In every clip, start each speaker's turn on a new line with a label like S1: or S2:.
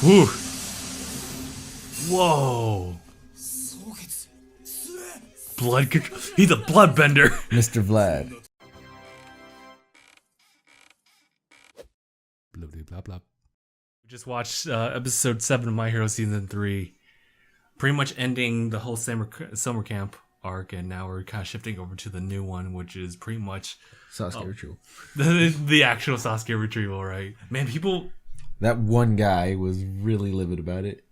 S1: Whew. Whoa. Blood control. He's a bloodbender.
S2: Mr. Vlad.
S1: Blah, blah, blah, blah. We just watched episode 7 of My Hero Season 3. Pretty much ending the whole summer camp arc, and now we're kind of shifting over to the new one, which is pretty much
S2: Sasuke retrieval.
S1: The actual Sasuke retrieval, right? Man, people...
S2: That one guy was really livid about it.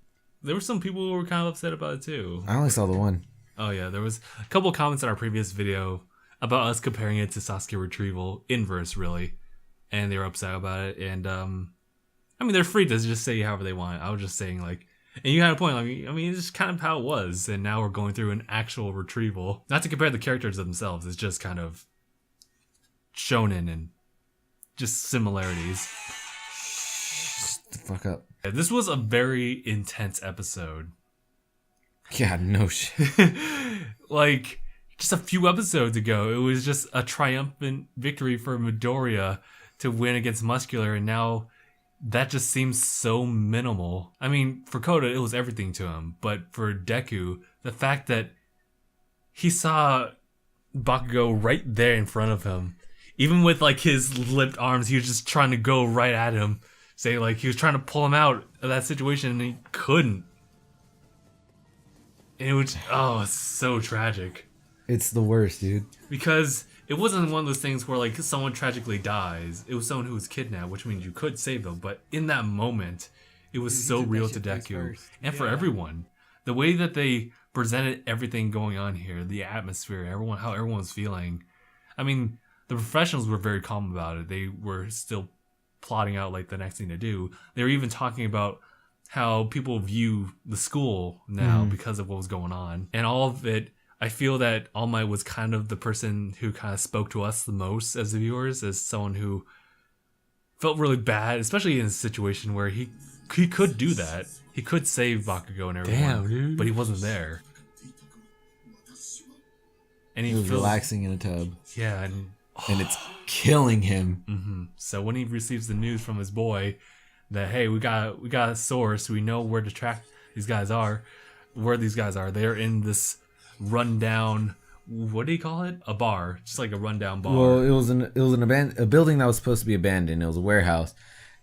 S1: There were some people who were kind of upset about it too.
S2: I only saw the one.
S1: Oh yeah, there was a couple of comments in our previous video about us comparing it to Sasuke retrieval, inverse really, and they were upset about it. And I mean, they're free to just say however they want. I was just saying like, and you had a point. I mean, it's just kind of how it was, and now we're going through an actual retrieval. Not to compare the characters themselves, it's just kind of shonen and just similarities.
S2: Shut the fuck up.
S1: This was a very intense episode.
S2: Yeah, no shit.
S1: Like, just a few episodes ago, it was just a triumphant victory for Midoriya to win against Muscular, and now that just seems so minimal. I mean, for Koda, it was everything to him, but for Deku, the fact that he saw Bakugo right there in front of him, even with like his lipped arms, he was just trying to go right at him. Say like he was trying to pull him out of that situation and he couldn't. And it was, oh, it's so tragic.
S2: It's the worst, dude.
S1: Because it wasn't one of those things where like someone tragically dies. It was someone who was kidnapped, which means you could save them. But in that moment, it was so real to Deku and for everyone. The way that they presented everything going on here, the atmosphere, everyone, how everyone's feeling. I mean, the professionals were very calm about it. They were still plotting out like the next thing to do. They were even talking about how people view the school now because of what was going on. And all of it, I feel that All Might was kind of the person who kind of spoke to us the most as the viewers, as someone who felt really bad, especially in a situation where he could do that. He could save Bakugo and everyone,
S2: damn, dude.
S1: But he wasn't there. And
S2: He was relaxing in a tub.
S1: Yeah,
S2: and it's killing him.
S1: Mm-hmm. So when he receives the news from his boy that, hey, we got a source, we know where to track these guys are, they're in this rundown, what do you call it? A bar, just like a rundown bar.
S2: Well, it was a building that was supposed to be abandoned. It was a warehouse,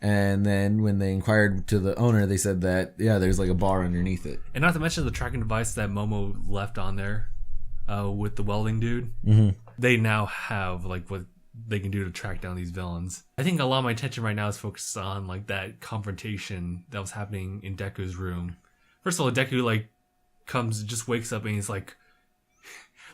S2: and then when they inquired to the owner, they said that there's like a bar underneath it.
S1: And not to mention the tracking device that Momo left on there with the welding dude.
S2: Mm-hmm.
S1: They now have like what they can do to track down these villains. I think a lot of my attention right now is focused on like that confrontation that was happening in Deku's room. First of all, Deku like just wakes up and he's like,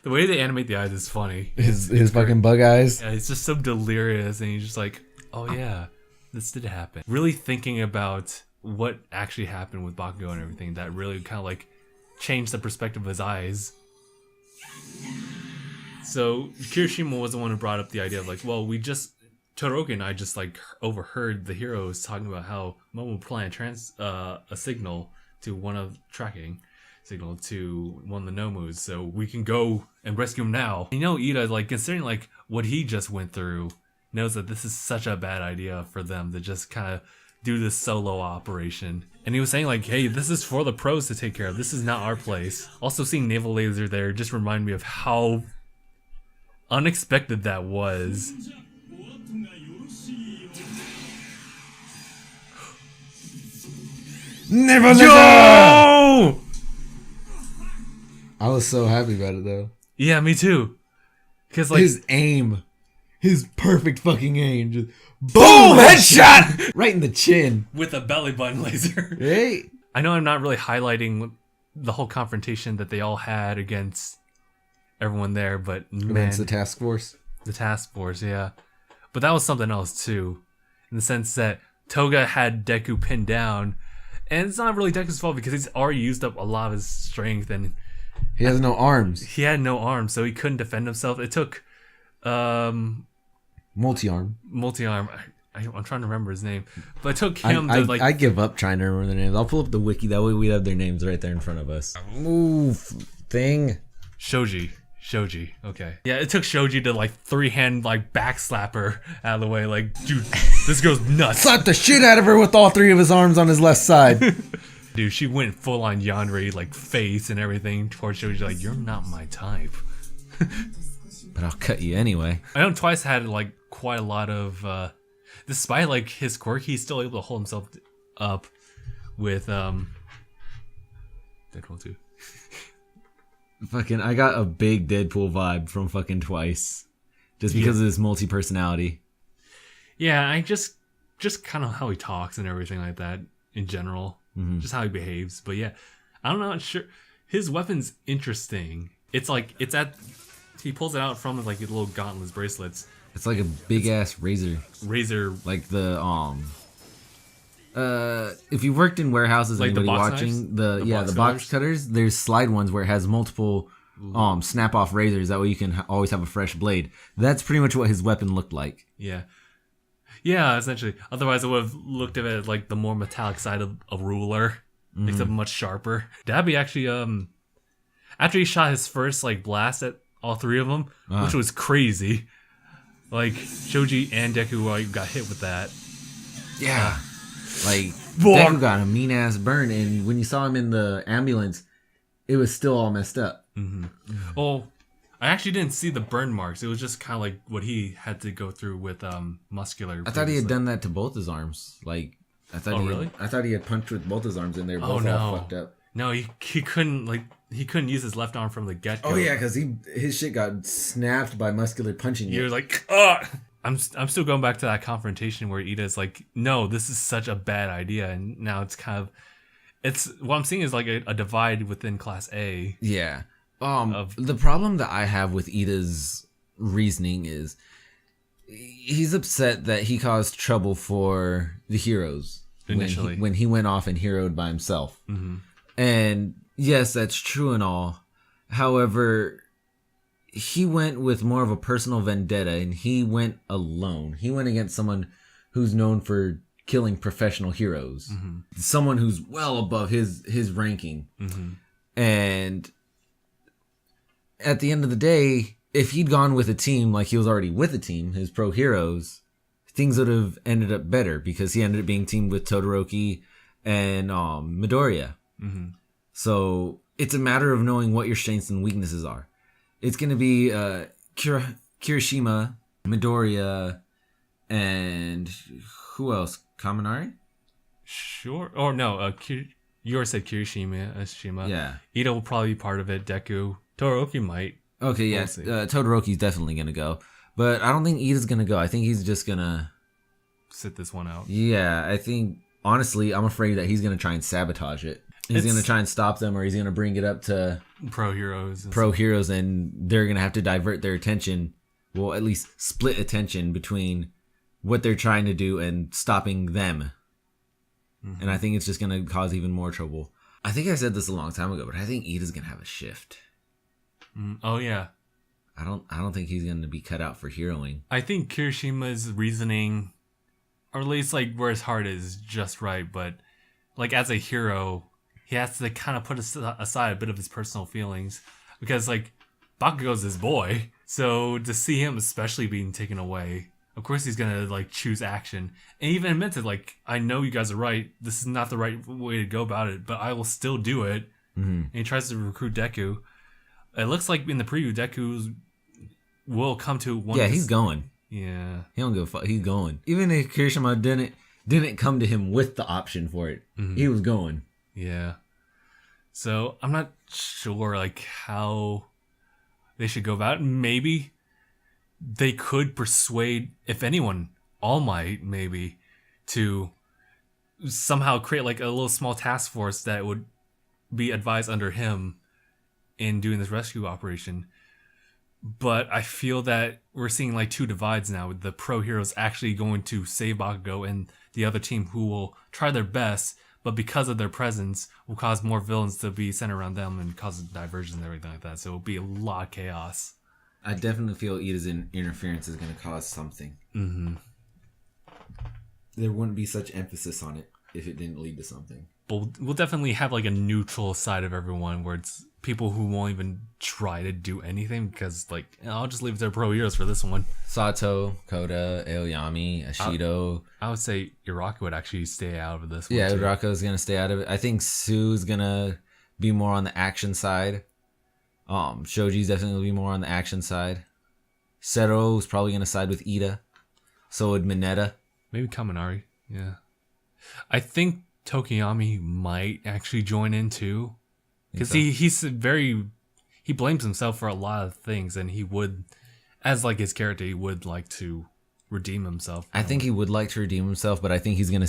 S1: the way they animate the eyes is funny.
S2: His fucking bug eyes.
S1: Yeah, it's just so delirious, and he's just like, oh yeah, this did happen. Really thinking about what actually happened with Bakugo and everything, that really kind of like changed the perspective of his eyes. So Kirishima was the one who brought up the idea of like, well, Todoroki and I just like overheard the heroes talking about how Momo planned a signal to one of tracking signal to one of the Nomus, so we can go and rescue him now. You know, Ida, like considering like what he just went through, knows that this is such a bad idea for them to just kind of do this solo operation. And he was saying like, hey, this is for the pros to take care of. This is not our place. Also, seeing Naval Laser there just reminded me of how unexpected that was.
S2: Never.
S1: Yo!
S2: I was so happy about it though.
S1: Yeah, me too. Cause like
S2: his aim, his perfect fucking aim, just boom, headshot right in the chin
S1: with a belly button laser.
S2: Hey,
S1: I know I'm not really highlighting the whole confrontation that they all had against everyone there, but man,
S2: against the task force.
S1: The task force, yeah. But that was something else too, in the sense that Toga had Deku pinned down, and it's not really Deku's fault because he's already used up a lot of his strength and.
S2: He has no arms.
S1: He had no arms, so he couldn't defend himself. It took
S2: multi-arm.
S1: I'm trying to remember his name, but it took him to like.
S2: I give up trying to remember their names. I'll pull up the wiki. That way we have their names right there in front of us. Move thing.
S1: Shoji Shoji. Okay. Yeah, it took Shoji to like 3-hand like backslap her out of the way. Like, dude, this girl's nuts.
S2: Slap the shit out of her with all 3 of his arms on his left side.
S1: Dude, she went full on Yandere like face and everything towards Shoji. Like, you're not my type.
S2: But I'll cut you anyway.
S1: I know Twice had like quite a lot of, despite like his quirk, he's still able to hold himself up with Deadpool 2.
S2: Fucking, I got a big Deadpool vibe from fucking Twice, just because of his multi-personality.
S1: Yeah, I just kind of how he talks and everything like that in general, just how he behaves. But yeah, I'm not sure. His weapon's interesting. It's like he pulls it out from like little gauntlets bracelets.
S2: It's like a big ass razor. Like the if you worked in warehouses, like anybody watching the box cutters, there's slide ones where it has multiple snap off razors. That way you can always have a fresh blade. That's pretty much what his weapon looked like.
S1: Yeah, essentially. Otherwise, I would have looked at it as like the more metallic side of a ruler, except much sharper. Dabby actually, after he shot his first like blast at all 3 of them, which was crazy. Like Shoji and Deku got hit with that.
S2: Yeah. Like, Deku got a mean ass burn, and when you saw him in the ambulance, it was still all messed up.
S1: Oh, I actually didn't see the burn marks. It was just kind of like what he had to go through with muscular.
S2: I thought he had done that to both his arms. Like, I thought he had punched with both his arms, and they're both all fucked up.
S1: No, he couldn't use his left arm from the get go.
S2: Oh yeah, because his shit got snapped by muscular punching.
S1: You're like, ugh. I'm still going back to that confrontation where Ida's like, no, this is such a bad idea, and now it's kind of, what I'm seeing is like a divide within Class A.
S2: Yeah. The problem that I have with Ida's reasoning is he's upset that he caused trouble for the heroes initially when he went off and heroed by himself. And yes, that's true and all. However, he went with more of a personal vendetta, and he went alone. He went against someone who's known for killing professional heroes. Someone who's well above his ranking. And at the end of the day, if he'd gone with a team like he was already with a team, his pro heroes, things would have ended up better because he ended up being teamed with Todoroki and Midoriya. So it's a matter of knowing what your strengths and weaknesses are. It's going to be Kirishima, Midoriya, and who else? Kaminari?
S1: Sure. Or no, you already said Kirishima. Yeah. Ida will probably be part of it. Deku. Todoroki might.
S2: Okay, yes. Todoroki's definitely going to go. But I don't think Ida's going to go. I think he's just going to
S1: sit this one out.
S2: Yeah, I think, honestly, I'm afraid that he's going to try and sabotage it. He's going to try and stop them, or he's going to bring it up to
S1: pro heroes,
S2: and they're going to have to divert their attention. Well, at least split attention between what they're trying to do and stopping them. And I think it's just going to cause even more trouble. I think I said this a long time ago, but I think Ida's going to have a shift.
S1: Oh yeah.
S2: I don't think he's going to be cut out for heroing.
S1: I think Kirishima's reasoning, or at least like where his heart is, just right. But like as a hero, he has to kind of put aside a bit of his personal feelings because like Bakugo's his boy. So to see him especially being taken away, of course he's going to like choose action. And even admitted like, I know you guys are right. This is not the right way to go about it, but I will still do it. And he tries to recruit Deku. It looks like in the preview, Deku will come to one.
S2: Yeah, he's going.
S1: Yeah.
S2: He don't give a fuck. He's going. Even if Kirishima didn't come to him with the option for it, he was going.
S1: Yeah. So I'm not sure like how they should go about it. Maybe they could persuade, if anyone, All Might maybe, to somehow create like a little small task force that would be advised under him in doing this rescue operation. But I feel that we're seeing like two divides now, with the pro heroes actually going to save Bakugo and the other team who will try their best, but because of their presence will cause more villains to be centered around them and cause diversions and everything like that. So it'll be a lot of chaos.
S2: I definitely feel Ida's interference is going to cause something. There wouldn't be such emphasis on it if it didn't lead to something.
S1: But we'll definitely have like a neutral side of everyone where it's people who won't even try to do anything because like I'll just leave it to pro heroes for this one.
S2: Sato, Koda, Aoyami, Ashido.
S1: I would say Iraka would actually stay out of this one.
S2: Yeah, Iraka's gonna stay out of it. I think Sue's gonna be more on the action side. Shoji's definitely gonna be more on the action side. Sero's probably gonna side with Ida. So would Mineta.
S1: Maybe Kaminari. Yeah. I think Tokiyami might actually join in too. Because he blames himself for a lot of things, and he would, as like his character, he would like to redeem himself.
S2: I think he would like to redeem himself, but I think he's gonna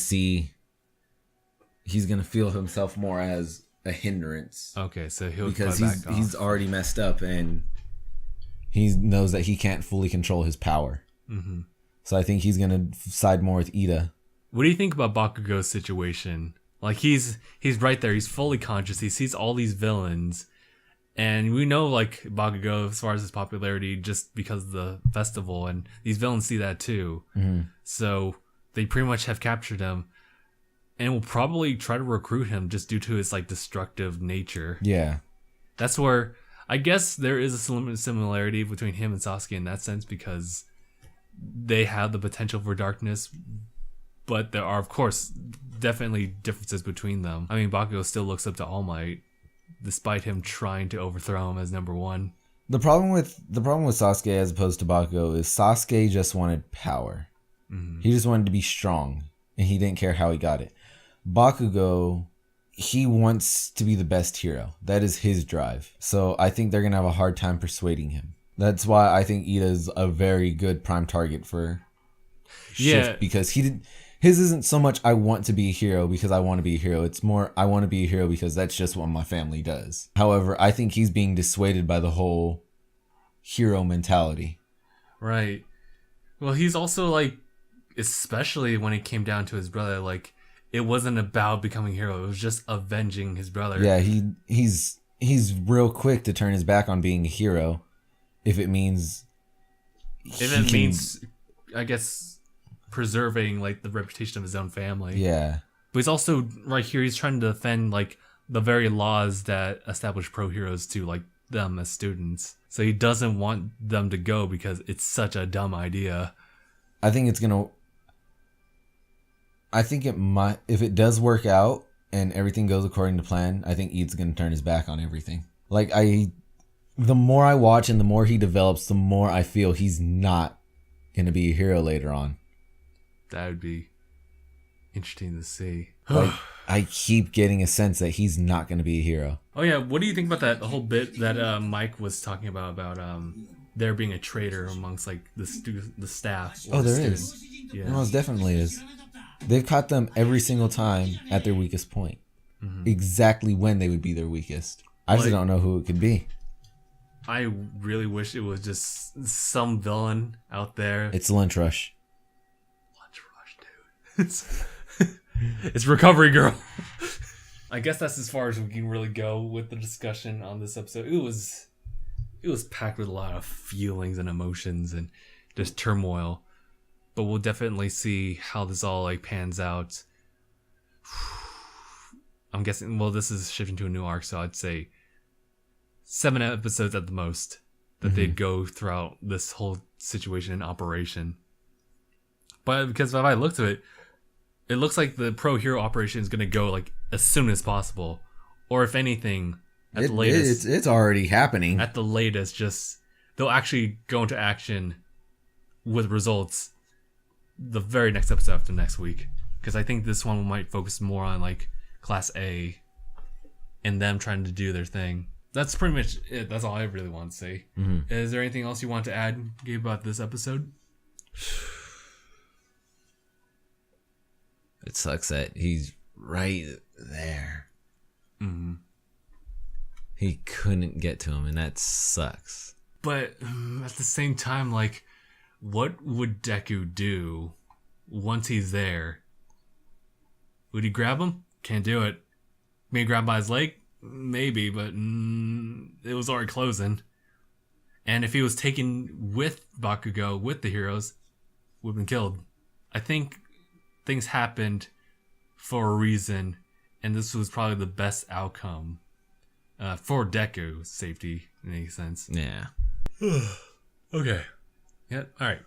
S2: feel himself more as a hindrance.
S1: Okay, so he'll
S2: because he's already messed up, and he knows that he can't fully control his power. Mm-hmm. So I think he's gonna side more with Ida.
S1: What do you think about Bakugo's situation? Like he's right there. He's fully conscious. He sees all these villains, and we know like Bakugo as far as his popularity just because of the festival, and these villains see that too. Mm-hmm. So they pretty much have captured him, and will probably try to recruit him just due to his like destructive nature.
S2: Yeah,
S1: that's where I guess there is a similarity between him and Sasuke in that sense because they have the potential for darkness. But there are, of course, definitely differences between them. I mean, Bakugo still looks up to All Might, despite him trying to overthrow him as number one.
S2: The problem with Sasuke as opposed to Bakugo is Sasuke just wanted power. Mm-hmm. He just wanted to be strong, and he didn't care how he got it. Bakugo, he wants to be the best hero. That is his drive. So I think they're gonna have a hard time persuading him. That's why I think Ida's a very good prime target for Shift, because his isn't so much I want to be a hero because I want to be a hero. It's more I want to be a hero because that's just what my family does. However, I think he's being dissuaded by the whole hero mentality.
S1: Right. Well, he's also like, especially when it came down to his brother, like it wasn't about becoming a hero. It was just avenging his brother.
S2: Yeah, he's real quick to turn his back on being a hero if it means
S1: I guess preserving like the reputation of his own family.
S2: Yeah.
S1: But he's also right here, he's trying to defend like the very laws that establish pro heroes to like them as students. So he doesn't want them to go because it's such a dumb idea.
S2: I think it might, if it does work out and everything goes according to plan, I think Eid's gonna turn his back on everything. Like the more I watch and the more he develops, the more I feel he's not gonna be a hero later on.
S1: That would be interesting to see.
S2: Like, I keep getting a sense that he's not going to be a hero.
S1: Oh yeah, what do you think about that whole bit that Mike was talking about there being a traitor amongst like the staff?
S2: Oh, there is. Yeah, no, it definitely is. They've caught them every single time at their weakest point. Mm-hmm. Exactly when they would be their weakest. I just don't know who it could be.
S1: I really wish it was just some villain out there.
S2: It's Lunch Rush.
S1: It's Recovery Girl. I guess that's as far as we can really go with the discussion on this episode. It was packed with a lot of feelings and emotions and just turmoil. But we'll definitely see how this all like pans out. I'm guessing, well, this is shifting to a new arc, so I'd say 7 episodes at the most that they'd go throughout this whole situation and operation. But because if I looked at it, it looks like the pro hero operation is going to go like as soon as possible, or if anything, at the latest,
S2: it's already happening.
S1: At the latest, just they'll actually go into action with results the very next episode after next week. Because I think this one might focus more on like Class A and them trying to do their thing. That's pretty much it. That's all I really want to say. Mm-hmm. Is there anything else you want to add, Gabe, about this episode?
S2: It sucks that he's right there. Mm-hmm. He couldn't get to him, and that sucks.
S1: But at the same time, like, what would Deku do once he's there? Would he grab him? Can't do it. Maybe grab by his leg? Maybe, but it was already closing. And if he was taken with Bakugo, with the heroes, would have been killed. I think things happened for a reason, and this was probably the best outcome for Deku's safety in any sense.
S2: Yeah.
S1: Okay. Yeah. All right.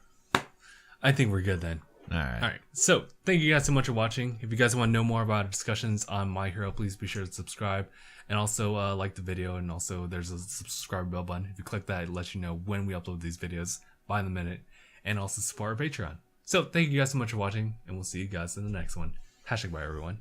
S1: I think we're good then.
S2: All right.
S1: So thank you guys so much for watching. If you guys want to know more about discussions on My Hero, please be sure to subscribe and also like the video. And also there's a subscribe bell button. If you click that, it lets you know when we upload these videos by the minute, and also support our Patreon. So thank you guys so much for watching, and we'll see you guys in the next one. #bye everyone.